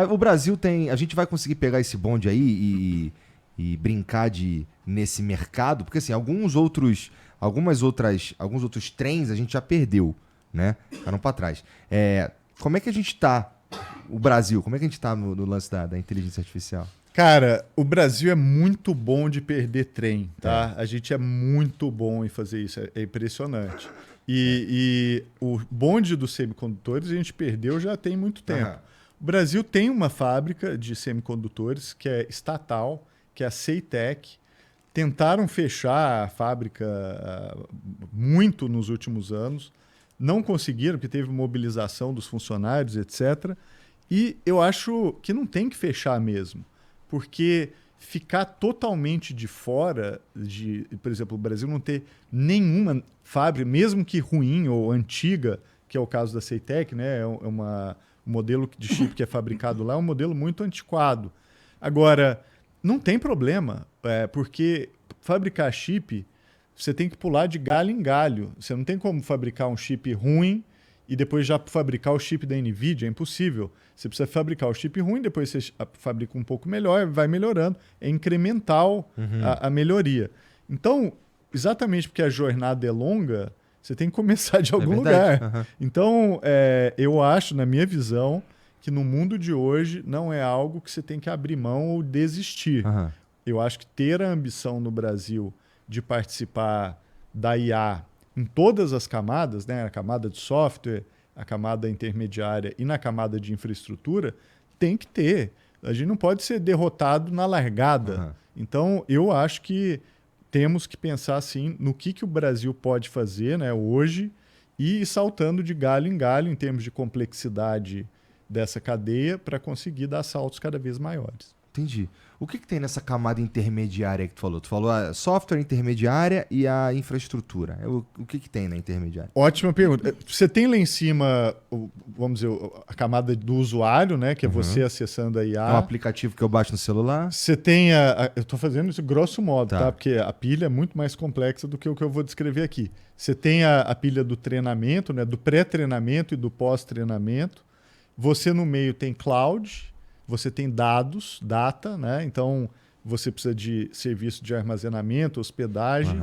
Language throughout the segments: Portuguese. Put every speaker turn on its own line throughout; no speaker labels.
O Brasil tem... A gente vai conseguir pegar esse bonde aí e brincar nesse mercado? Porque, assim, alguns outros trens a gente já perdeu, né? Ficaram pra trás. Como é que a gente tá, o Brasil, como é que a gente tá no lance da inteligência artificial?
Cara, o Brasil é muito bom de perder trem, tá? A gente é muito bom em fazer isso, é impressionante. E o bonde dos semicondutores a gente perdeu já tem muito tempo.
Aham.
O Brasil tem uma fábrica de semicondutores que é estatal, que é a Ceitec. Tentaram fechar a fábrica muito nos últimos anos, não conseguiram, porque teve mobilização dos funcionários, etc. E eu acho que não tem que fechar mesmo, porque ficar totalmente de fora de, por exemplo, o Brasil não ter nenhuma fábrica, mesmo que ruim ou antiga, que é o caso da Ceitec, né? Um modelo de chip que é fabricado lá, é um modelo muito antiquado. Agora, não tem problema, porque fabricar chip, você tem que pular de galho em galho. Você não tem como fabricar um chip ruim e depois já fabricar o chip da NVIDIA, é impossível. Você precisa fabricar o chip ruim, depois você fabrica um pouco melhor, vai melhorando. É incremental a melhoria. Então, exatamente porque a jornada é longa, você tem que começar de algum lugar. Então, eu acho, na minha visão, que no mundo de hoje não é algo que você tem que abrir mão ou desistir. Eu acho que ter a ambição no Brasil de participar da IA em todas as camadas, né? A camada de software, a camada intermediária e na camada de infraestrutura, tem que ter. A gente não pode ser derrotado na largada. Então, eu acho que temos que pensar assim, no que o Brasil pode fazer, né, hoje e ir saltando de galho em galho em termos de complexidade dessa cadeia para conseguir dar saltos cada vez maiores.
Entendi. O que tem nessa camada intermediária que tu falou? Tu falou a software intermediária e a infraestrutura. O que tem na intermediária?
Ótima pergunta. Você tem lá em cima, vamos dizer, a camada do usuário, né? Que é você acessando a IA.
É um aplicativo que eu baixo no celular.
Você tem eu estou fazendo isso grosso modo, tá? Porque a pilha é muito mais complexa do que o que eu vou descrever aqui. Você tem a pilha do treinamento, né? Do pré-treinamento e do pós-treinamento. Você no meio tem cloud. Você tem dados, data, né? Então você precisa de serviço de armazenamento, hospedagem.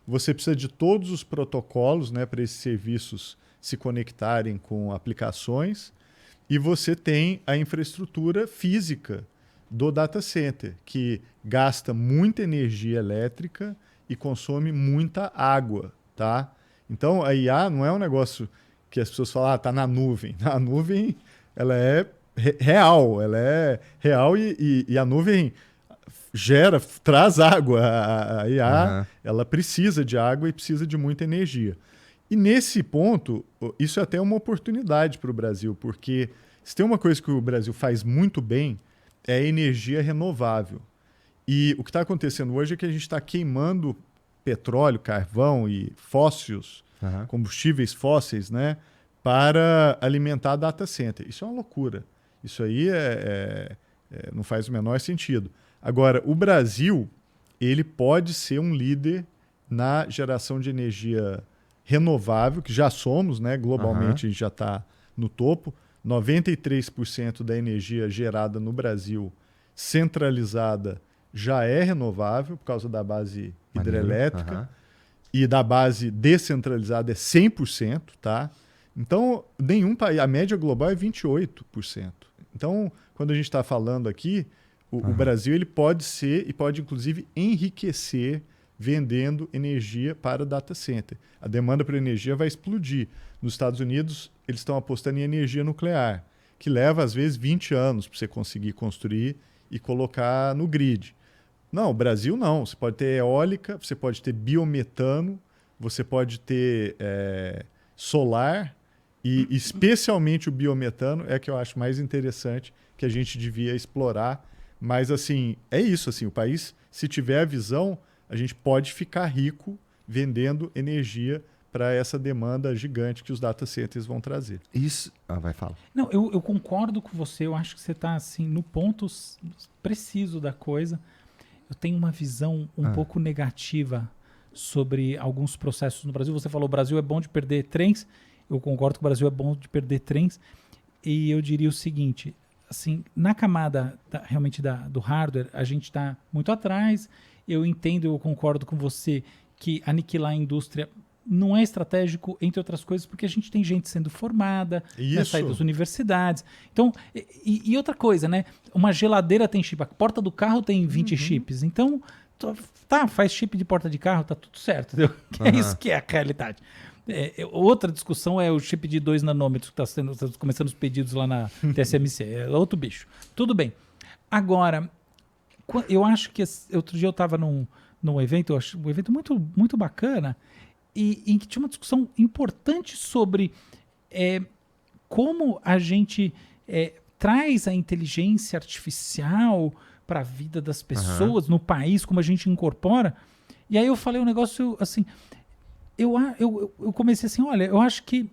Você precisa de todos os protocolos, né, para esses serviços se conectarem com aplicações. E você tem a infraestrutura física do data center, que gasta muita energia elétrica e consome muita água, tá? Então a IA não é um negócio que as pessoas falam, tá na nuvem. A nuvem, ela é real, e a nuvem traz água. A IA, ela precisa de água e precisa de muita energia. E nesse ponto, isso é até uma oportunidade para o Brasil, porque se tem uma coisa que o Brasil faz muito bem, é a energia renovável. E o que está acontecendo hoje é que a gente está queimando petróleo, carvão e fósseis, combustíveis fósseis, né, para alimentar data center. Isso é uma loucura. Isso aí não faz o menor sentido. Agora, o Brasil, ele pode ser um líder na geração de energia renovável, que já somos, né? Globalmente a gente já está no topo. 93% da energia gerada no Brasil centralizada já é renovável por causa da base hidrelétrica. E da base descentralizada é 100%, tá? Então, nenhum país, a média global é 28%. Então, quando a gente está falando aqui, o Brasil ele pode ser e pode, inclusive, enriquecer vendendo energia para o data center. A demanda por energia vai explodir. Nos Estados Unidos, eles estão apostando em energia nuclear, que leva, às vezes, 20 anos para você conseguir construir e colocar no grid. Não, o Brasil não. Você pode ter eólica, você pode ter biometano, você pode ter solar. E especialmente o biometano é que eu acho mais interessante, que a gente devia explorar. Mas assim, é isso, assim, o país, se tiver a visão, a gente pode ficar rico vendendo energia para essa demanda gigante que os data centers vão trazer.
Isso. Vai falar.
Não, eu concordo com você, eu acho que você está assim, no ponto preciso da coisa. Eu tenho uma visão um pouco negativa sobre alguns processos no Brasil. Você falou, o Brasil é bom de perder trens. Eu concordo que o Brasil é bom de perder trens. E eu diria o seguinte, assim, na camada realmente do hardware, a gente está muito atrás. Eu entendo, eu concordo com você que aniquilar a indústria não é estratégico, entre outras coisas, porque a gente tem gente sendo formada, né, sair das universidades. Então, e outra coisa, né? Uma geladeira tem chip, a porta do carro tem 20 chips. Então, faz chip de porta de carro, tá tudo certo. Entendeu? É isso que é a realidade. Outra discussão é o chip de 2 nanômetros que está começando os pedidos lá na TSMC. É outro bicho. Tudo bem. Agora, eu acho que outro dia eu estava num evento, um evento muito, muito bacana, e em que tinha uma discussão importante sobre como a gente traz a inteligência artificial para a vida das pessoas no país, como a gente incorpora. E aí eu falei um negócio assim... Eu comecei assim, olha, eu acho que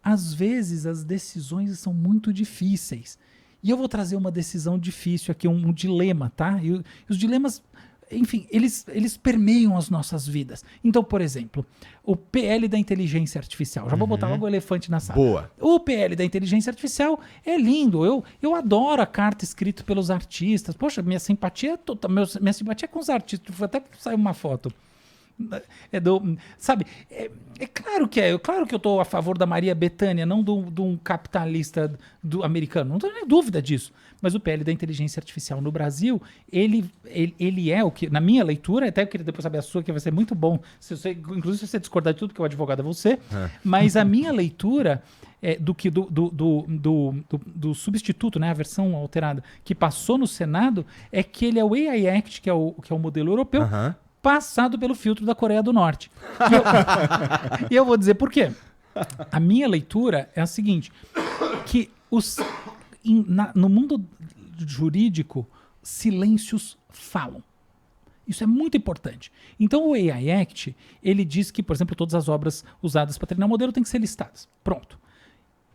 às vezes as decisões são muito difíceis. E eu vou trazer uma decisão difícil aqui, um dilema, tá? E os dilemas, enfim, eles permeiam as nossas vidas. Então, por exemplo, o PL da inteligência artificial. Já vou botar logo o elefante na sala.
Boa.
O PL da inteligência artificial é lindo. Eu adoro a carta escrita pelos artistas. Poxa, minha simpatia é com os artistas. Até saiu uma foto. Sabe, claro que claro que eu estou a favor da Maria Bethânia, não de um capitalista americano, não tenho nem dúvida disso. Mas o PL da inteligência artificial no Brasil, ele é o que, na minha leitura, até eu queria depois saber a sua, que vai ser muito bom, inclusive se você discordar de tudo, que o advogado é você, mas a minha leitura do substituto, né, a versão alterada, que passou no Senado, é que ele é o AI Act, que é o modelo europeu, passado pelo filtro da Coreia do Norte. E eu vou dizer por quê. A minha leitura é a seguinte, que no mundo jurídico, silêncios falam. Isso é muito importante. Então o AI Act, ele diz que, por exemplo, todas as obras usadas para treinar o modelo têm que ser listadas. Pronto.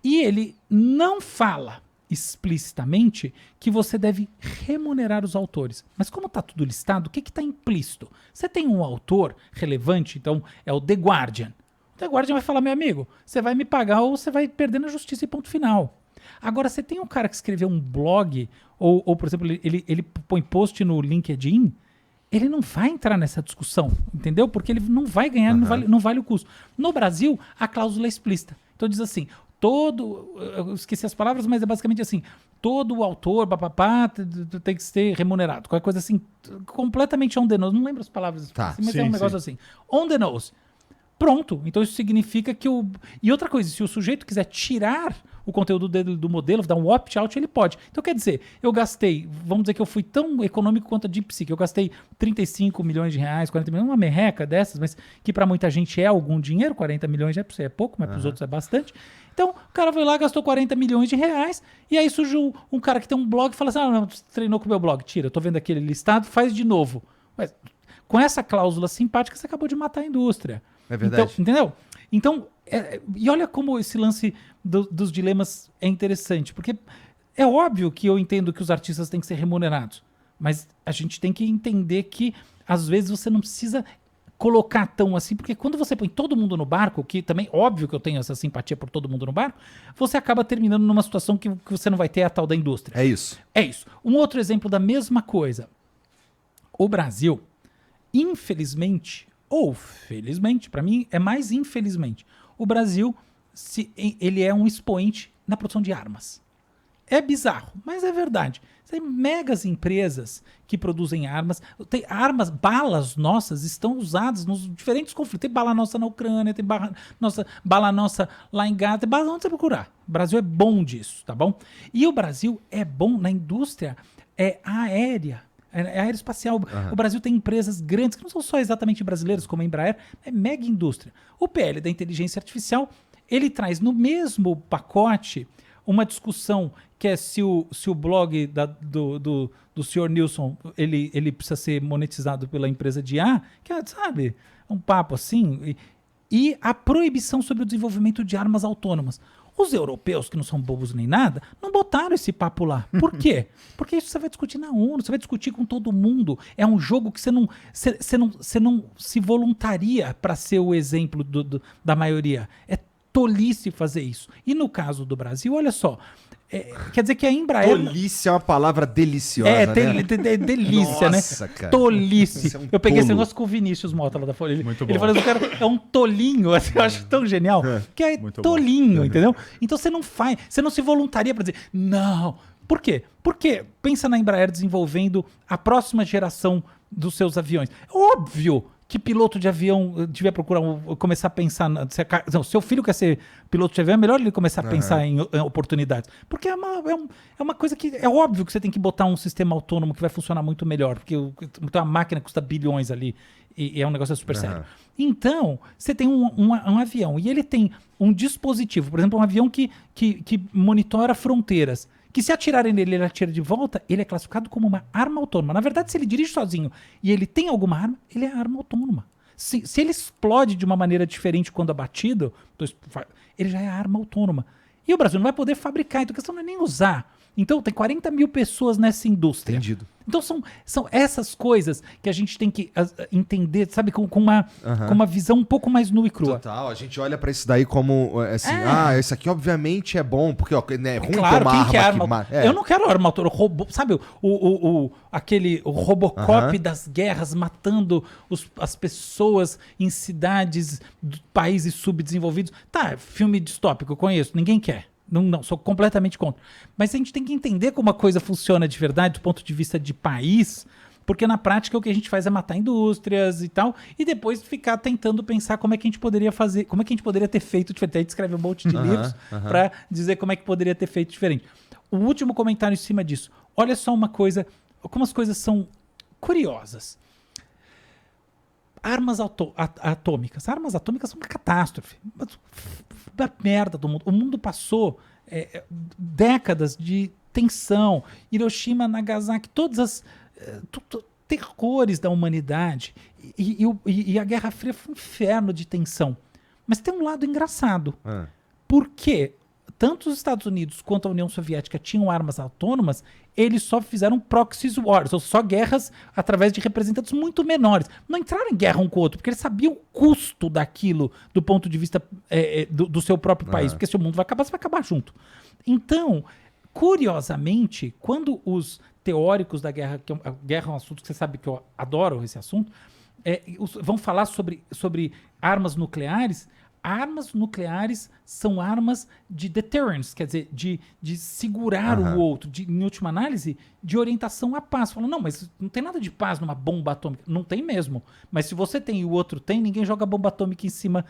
E ele não fala explicitamente que você deve remunerar os autores. Mas como está tudo listado, o que está implícito? Você tem um autor relevante, então é o The Guardian. O The Guardian vai falar, meu amigo, você vai me pagar ou você vai perder na justiça e ponto final. Agora, você tem um cara que escreveu um blog, ou por exemplo, ele põe post no LinkedIn, ele não vai entrar nessa discussão, entendeu? Porque ele não vai ganhar, não vale o custo. No Brasil, a cláusula é explícita. Então diz assim, eu esqueci as palavras, mas é basicamente assim, todo autor, tem que ser remunerado. Qualquer coisa assim, completamente on the nose. Não lembro as palavras, mas é um negócio assim. On the nose. Pronto. Então isso significa que E outra coisa, se o sujeito quiser tirar o conteúdo do modelo, dar um opt-out, ele pode. Então quer dizer, eu gastei, vamos dizer que eu fui tão econômico quanto a DeepSeek, eu gastei 35 milhões de reais, 40 milhões, uma merreca dessas, mas que para muita gente é algum dinheiro, 40 milhões é pouco, mas para os outros é bastante. Então, o cara foi lá, gastou 40 milhões de reais, e aí surgiu um cara que tem um blog e fala assim, não, treinou com o meu blog, tira, eu tô vendo aquele listado, faz de novo. Mas com essa cláusula simpática, você acabou de matar a indústria.
É verdade.
Então, entendeu? Então, e olha como esse lance dos dilemas é interessante, porque é óbvio que eu entendo que os artistas têm que ser remunerados, mas a gente tem que entender que, às vezes, você não precisa colocar tão assim, porque quando você põe todo mundo no barco, que também, óbvio que eu tenho essa simpatia por todo mundo no barco, você acaba terminando numa situação que você não vai ter a tal da indústria.
É isso.
É isso. Um outro exemplo da mesma coisa. O Brasil, infelizmente, ou felizmente, para mim é mais infelizmente, o Brasil, ele é um expoente na produção de armas. É bizarro, mas é verdade. Tem megas empresas que produzem armas. Tem armas, balas nossas estão usadas nos diferentes conflitos. Tem bala nossa na Ucrânia, tem bala nossa lá em Gaza, tem bala onde você procurar. O Brasil é bom disso, tá bom? E o Brasil é bom na indústria aérea. Aeroespacial. O Brasil tem empresas grandes, que não são só exatamente brasileiras, como a Embraer, é mega indústria. O PL da inteligência artificial, ele traz no mesmo pacote uma discussão que é se o blog do senhor Nilson, ele precisa ser monetizado pela empresa de IA, que é, sabe, um papo assim, e a proibição sobre o desenvolvimento de armas autônomas. Os europeus, que não são bobos nem nada, não botaram esse papo lá. Por quê? Porque isso você vai discutir na ONU, você vai discutir com todo mundo. É um jogo que você não se voluntaria para ser o exemplo da maioria. É tolice fazer isso. E no caso do Brasil, olha só, Quer dizer que a Embraer...
Tolice é uma palavra deliciosa, né?
Delícia,
Nossa,
né?
cara.
Tolice.
Você é um
Eu peguei esse
tolo.
negócio com o Vinícius Mota lá da Folha.
Muito
Ele
bom.
falou assim, o cara é um tolinho. Assim, eu acho tão genial. Que é
Muito bom.
tolinho, entendeu? Então você não se voluntaria para dizer, não. Por quê? Porque pensa na Embraer desenvolvendo a próxima geração dos seus aviões. Óbvio que piloto de avião devia procurar começar a pensar... seu filho quer ser piloto de avião, é melhor ele começar a pensar em oportunidades. Porque é uma coisa que... É óbvio que você tem que botar um sistema autônomo que vai funcionar muito melhor. Porque uma máquina custa bilhões ali e é um negócio super sério. Então, você tem um avião e ele tem um dispositivo, por exemplo, um avião que monitora fronteiras. Que se atirarem nele, ele atira de volta, ele é classificado como uma arma autônoma. Na verdade, se ele dirige sozinho e ele tem alguma arma, ele é arma autônoma. Se ele explode de uma maneira diferente quando abatido, ele já é arma autônoma. E o Brasil não vai poder fabricar, então a questão não é nem usar. Então tem 40 mil pessoas nessa indústria.
Entendido.
Então são essas coisas que a gente tem que entender, sabe, com uma visão um pouco mais nua e crua.
Total, a gente olha pra isso daí como assim, isso aqui obviamente é bom, porque ó, é ruim
Claro,
tomar
quem quer
arma
arma?
que mata.
Eu não quero arma autônoma. Sabe o Robocop das guerras matando as pessoas em cidades, países subdesenvolvidos. Tá, filme distópico, eu conheço, ninguém quer. Não, sou completamente contra. Mas a gente tem que entender como a coisa funciona de verdade do ponto de vista de país, porque na prática o que a gente faz é matar indústrias e tal, e depois ficar tentando pensar como é que a gente poderia fazer, como é que a gente poderia ter feito diferente. A gente escreve um monte de livros para dizer como é que poderia ter feito diferente. O último comentário em cima disso. Olha só uma coisa, como as coisas são curiosas. Armas atômicas. Armas atômicas são uma catástrofe. Da merda do mundo. O mundo passou décadas de tensão. Hiroshima, Nagasaki, todas as terrores da humanidade. E a Guerra Fria foi um inferno de tensão. Mas tem um lado engraçado. Por quê? Tanto os Estados Unidos quanto a União Soviética tinham armas autônomas, eles só fizeram proxy wars, ou só guerras através de representantes muito menores. Não entraram em guerra um com o outro, porque eles sabiam o custo daquilo do ponto de vista do seu próprio país. Porque se o mundo vai acabar, você vai acabar junto. Então, curiosamente, quando os teóricos da guerra, que a guerra é um assunto que você sabe que eu adoro esse assunto, vão falar sobre armas nucleares. Armas nucleares são armas de deterrence, quer dizer, de segurar o outro, em última análise, de orientação à paz. Falam, não, mas não tem nada de paz numa bomba atômica. Não tem mesmo. Mas se você tem e o outro tem, ninguém joga bomba atômica em cima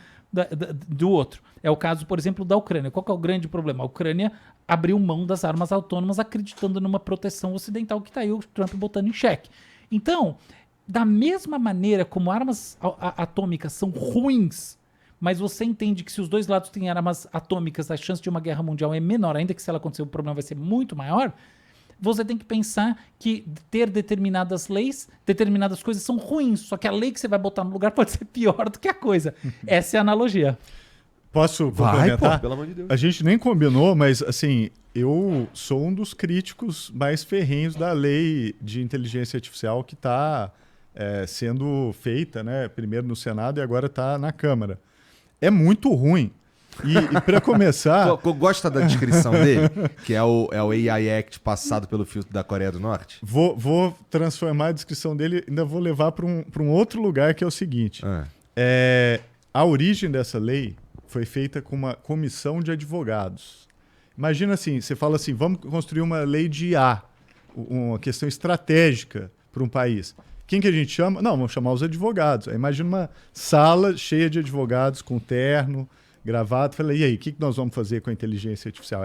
do outro. É o caso, por exemplo, da Ucrânia. Qual que é o grande problema? A Ucrânia abriu mão das armas autônomas acreditando numa proteção ocidental que está aí o Trump botando em xeque. Então, da mesma maneira como armas atômicas são ruins, mas você entende que se os dois lados têm armas atômicas, a chance de uma guerra mundial é menor, ainda que se ela acontecer o problema vai ser muito maior, você tem que pensar que ter determinadas leis, determinadas coisas são ruins, só que a lei que você vai botar no lugar pode ser pior do que a coisa. Essa é a analogia.
Posso
Vai,
complementar?
pô, pelo amor de Deus.
A gente nem combinou, mas assim, eu sou um dos críticos mais ferrenhos da lei de inteligência artificial que está sendo feita, né? Primeiro no Senado e agora está na Câmara. É muito ruim. E para começar...
Gosta da descrição dele? Que é o AI Act passado pelo filtro da Coreia do Norte?
Vou transformar a descrição dele, ainda vou levar para um outro lugar, que é o seguinte. A origem dessa lei foi feita com uma comissão de advogados. Imagina assim, você fala assim, vamos construir uma lei de IA, uma questão estratégica para um país. Quem que a gente chama? Não, vamos chamar os advogados. Aí imagina uma sala cheia de advogados com terno, gravado. Falei, e aí, o que nós vamos fazer com a inteligência artificial?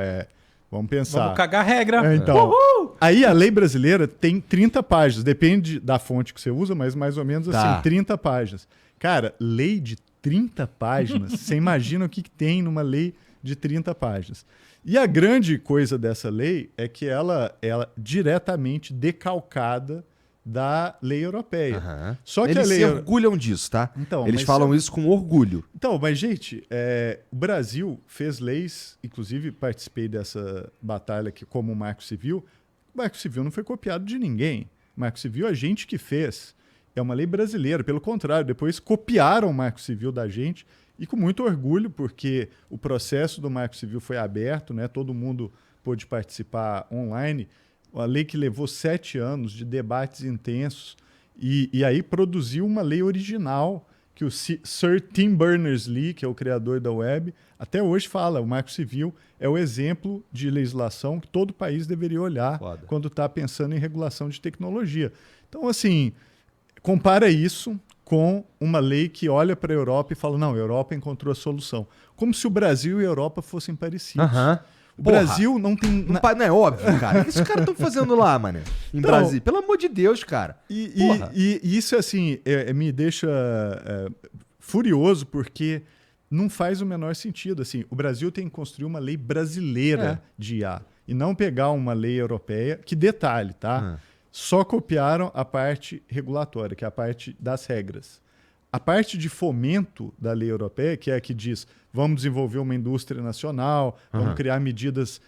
Vamos pensar.
Vamos cagar a regra.
Então, aí a lei brasileira tem 30 páginas. Depende da fonte que você usa, mas mais ou menos assim, 30 páginas. Cara, lei de 30 páginas, você imagina o que tem numa lei de 30 páginas. E a grande coisa dessa lei é que ela é diretamente decalcada da lei europeia. Só que
eles
a lei
se orgulham disso, tá?
Então,
eles falam isso com orgulho.
Então, mas gente, o Brasil fez leis, inclusive participei dessa batalha aqui como Marco Civil. O Marco Civil não foi copiado de ninguém. O Marco Civil a gente que fez. É uma lei brasileira, pelo contrário, depois copiaram o Marco Civil da gente e com muito orgulho, porque o processo do Marco Civil foi aberto, né? Todo mundo pôde participar online, uma lei que levou 7 anos de debates intensos e aí produziu uma lei original que o Sir Tim Berners-Lee, que é o criador da web, até hoje fala, o Marco Civil é o exemplo de legislação que todo país deveria olhar quando está pensando em regulação de tecnologia. Então, assim, compara isso com uma lei que olha para a Europa e fala, não, a Europa encontrou a solução. Como se o Brasil e a Europa fossem parecidos. O Brasil não tem...
Não é óbvio, cara. O que esses caras estão fazendo lá, mano? Em Brasília? Pelo amor de Deus, cara.
E isso, assim, me deixa furioso, porque não faz o menor sentido. Assim, o Brasil tem que construir uma lei brasileira de IA e não pegar uma lei europeia, que detalhe, tá? Só copiaram a parte regulatória, que é a parte das regras. A parte de fomento da lei europeia, que é a que diz vamos desenvolver uma indústria nacional, vamos criar medidas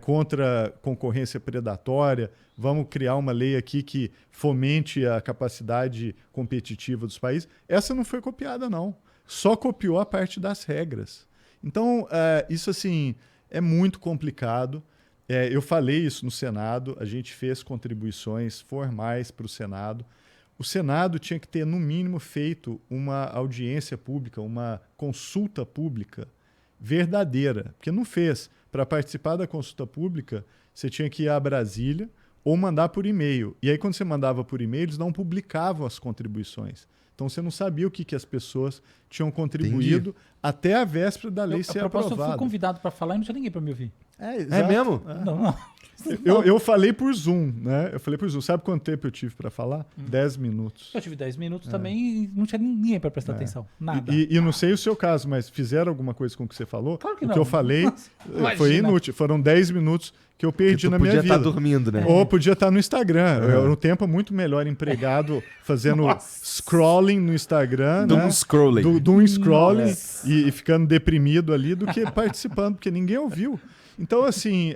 contra concorrência predatória, vamos criar uma lei aqui que fomente a capacidade competitiva dos países. Essa não foi copiada, não. Só copiou a parte das regras. Então, isso assim é muito complicado. Eu falei isso no Senado, a gente fez contribuições formais para o Senado. O Senado tinha que ter, no mínimo, feito uma audiência pública, uma consulta pública verdadeira, porque não fez. Para participar da consulta pública, você tinha que ir a Brasília ou mandar por e-mail. E aí, quando você mandava por e-mail, eles não publicavam as contribuições. Então, você não sabia o que as pessoas tinham contribuído até a véspera da lei ser aprovada.
Eu fui convidado para falar e não tinha ninguém para me ouvir.
É mesmo?
Não.
Eu falei por Zoom, né? Eu falei por Zoom. Sabe quanto tempo eu tive para falar? 10 minutos.
Eu tive 10 minutos também e não tinha ninguém para prestar atenção. Nada.
E não sei o seu caso, mas fizeram alguma coisa com o que você falou?
Claro que
o
não.
que eu falei foi inútil. Foram 10 minutos que eu perdi na minha vida.
Podia estar dormindo, né?
Ou podia estar no Instagram. Era um tempo muito melhor empregado fazendo scrolling no Instagram.
Doom scrolling.
Doom scrolling e ficando deprimido ali do que participando, porque ninguém ouviu. Então, assim,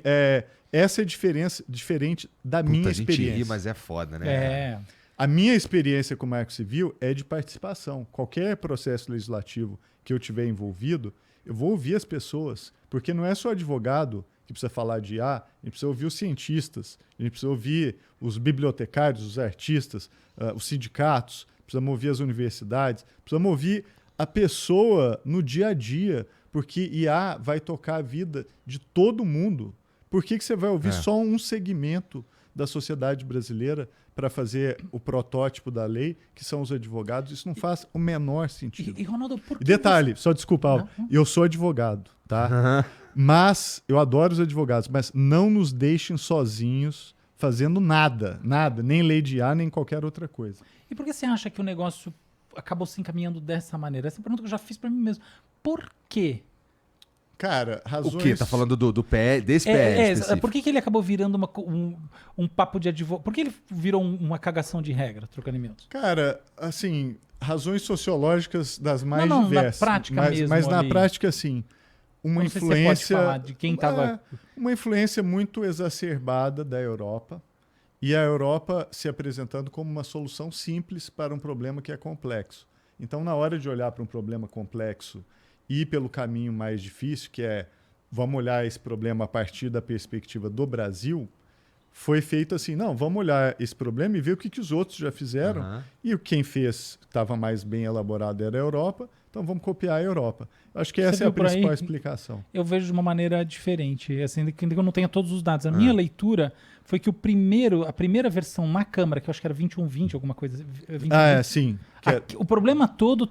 essa é a diferença diferente da minha experiência.
A gente ri, mas é foda, né?
A minha experiência com o Marco Civil é de participação. Qualquer processo legislativo que eu tiver envolvido, eu vou ouvir as pessoas, porque não é só advogado que precisa falar de IA, a gente precisa ouvir os cientistas, a gente precisa ouvir os bibliotecários, os artistas, os sindicatos, precisamos ouvir as universidades, precisamos ouvir a pessoa no dia a dia, porque IA vai tocar a vida de todo mundo. Por que você vai ouvir só um segmento da sociedade brasileira para fazer o protótipo da lei, que são os advogados? Isso não faz o menor sentido.
E Ronaldo, por que
detalhe, só desculpa, Aldo, eu sou advogado, tá? Mas eu adoro os advogados, mas não nos deixem sozinhos fazendo nada, nem lei de IA, nem qualquer outra coisa.
E por que você acha que o negócio acabou se encaminhando dessa maneira? Essa pergunta que eu já fiz para mim mesmo. Por quê?
Cara, razões...
O quê? Tá falando desse PL específico?
Por que ele acabou virando um papo de advogado? Por que ele virou uma cagação de regra, trocando em miúdos?
Cara, assim, razões sociológicas das mais
não,
diversas.
Na prática mesmo.
Mas na
ali.
prática, assim, uma
não
influência...
Sei se você pode falar de quem estava...
Uma influência muito exacerbada da Europa, e a Europa se apresentando como uma solução simples para um problema que é complexo. Então, na hora de olhar para um problema complexo e ir pelo caminho mais difícil, que é vamos olhar esse problema a partir da perspectiva do Brasil, foi feito assim, não, vamos olhar esse problema e ver o que os outros já fizeram. E quem fez, estava mais bem elaborado, era a Europa, então vamos copiar a Europa. Acho que essa é a principal explicação.
Eu vejo de uma maneira diferente, assim, que eu não tenho todos os dados. A minha leitura foi que a primeira versão na Câmara, que eu acho que era 2120, alguma coisa. 2120,
sim.
O problema todo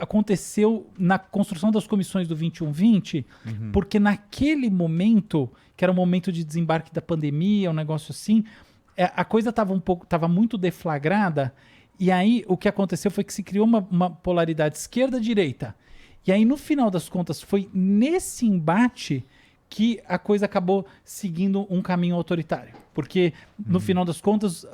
aconteceu na construção das comissões do 2120, porque naquele momento, que era o momento de desembarque da pandemia, um negócio assim, a coisa estava muito deflagrada, e aí o que aconteceu foi que se criou uma polaridade esquerda-direita. E aí, no final das contas, foi nesse embate que a coisa acabou seguindo um caminho autoritário. Porque, no final das contas,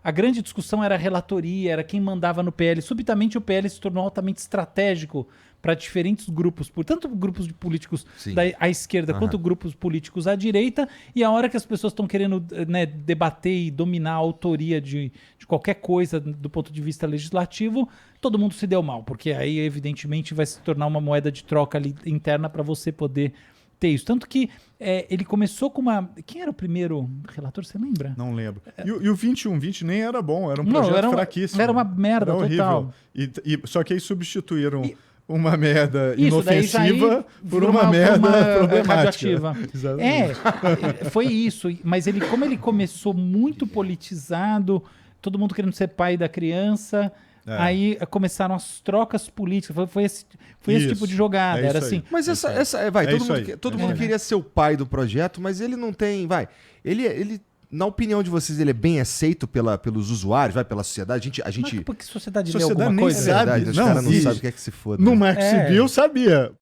a grande discussão era a relatoria, era quem mandava no PL. Subitamente, o PL se tornou altamente estratégico para diferentes grupos, tanto grupos de políticos à esquerda quanto grupos políticos à direita, e a hora que as pessoas estão querendo debater e dominar a autoria de qualquer coisa do ponto de vista legislativo, todo mundo se deu mal, porque aí, evidentemente, vai se tornar uma moeda de troca ali interna para você poder ter isso. Tanto que ele começou com uma... Quem era o primeiro relator, você lembra?
Não lembro. E o 2120 nem era bom, era um projeto fraquíssimo.
Era uma merda total.
Só que aí substituíram uma merda
isso,
inofensiva por uma merda problemática.
Foi isso. Mas como ele começou muito politizado, todo mundo querendo ser pai da criança... Aí começaram as trocas políticas. Foi esse tipo de jogada. Era assim.
Mas todo mundo queria ser o pai do projeto, mas ele não tem. Ele na opinião de vocês, ele é bem aceito pelos usuários, pela sociedade? A gente
porque sociedade lê
sociedade
alguma
nem
coisa?
sabe.
Os caras não sabem o que é que se foda.
No Marco Civil sabia.